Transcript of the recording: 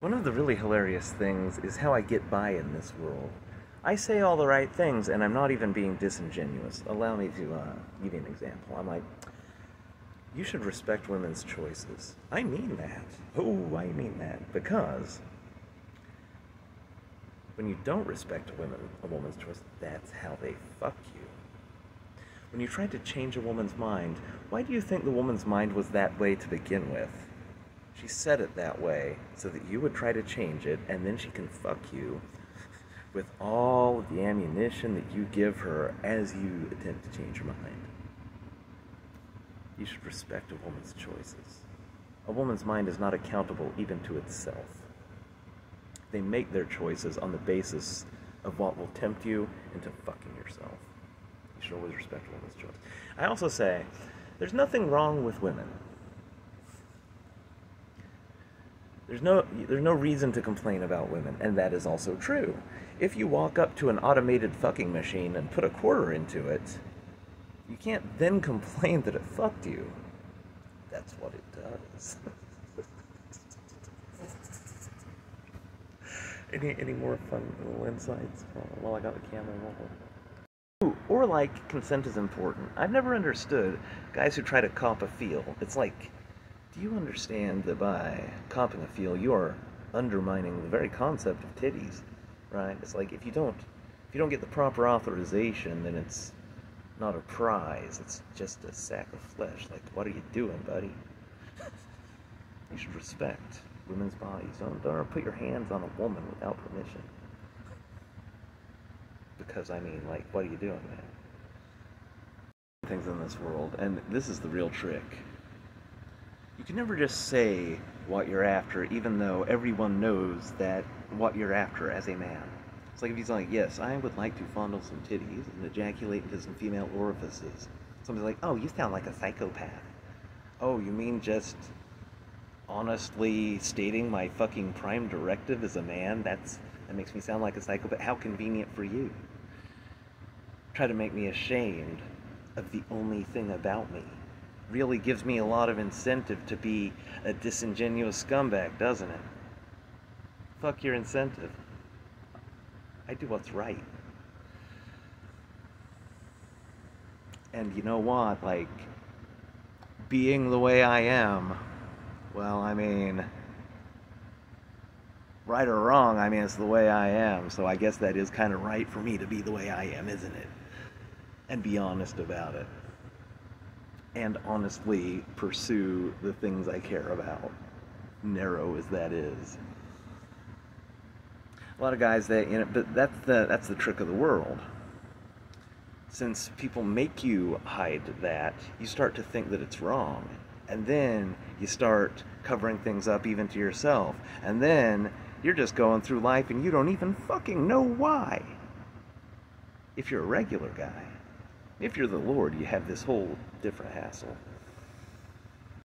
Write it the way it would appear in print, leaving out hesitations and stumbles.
One of the really hilarious things is how I get by in this world. I say all the right things, and I'm not even being disingenuous. Allow me to give you an example. I'm like, you should respect women's choices. I mean that. Oh, I mean that. Because when you don't respect a woman's choice, that's how they fuck you. When you try to change a woman's mind, why do you think the woman's mind was that way to begin with? She said it that way so that you would try to change it, and then she can fuck you with all of the ammunition that you give her as you attempt to change her mind. You should respect a woman's choices. A woman's mind is not accountable even to itself. They make their choices on the basis of what will tempt you into fucking yourself. You should always respect a woman's choice. I also say, there's nothing wrong with women. There's no reason to complain about women, and that is also true. If you walk up to an automated fucking machine and put a quarter into it, you can't then complain that it fucked you. That's what it does. Any more fun little insights while I got the camera rolling? Ooh, or like, consent is important. I've never understood guys who try to cop a feel. It's like, do you understand that by copping a feel, you are undermining the very concept of titties, right? It's like if you don't get the proper authorization, then it's not a prize. It's just a sack of flesh. Like, what are you doing, buddy? You should respect women's bodies. Don't put your hands on a woman without permission. Because I mean, like, what are you doing, man? Things in this world, and this is the real trick. You can never just say what you're after, even though everyone knows that what you're after as a man. It's like if he's like, yes, I would like to fondle some titties and ejaculate into some female orifices. Somebody's like, oh, you sound like a psychopath. Oh, you mean just honestly stating my fucking prime directive as a man? That makes me sound like a psychopath. How convenient for you. Try to make me ashamed of the only thing about me. Really gives me a lot of incentive to be a disingenuous scumbag, doesn't it? Fuck your incentive. I do what's right. And you know what? Like, being the way I am, well, I mean, right or wrong, I mean, it's the way I am. So I guess that is kind of right for me to be the way I am, isn't it? And be honest about it. And honestly pursue the things I care about, narrow as that is. A lot of guys but that's the trick of the world. Since people make you hide that, you start to think that it's wrong, and then you start covering things up even to yourself, and then you're just going through life and you don't even fucking know why. If you're a regular guy. If you're the Lord, you have this whole different hassle.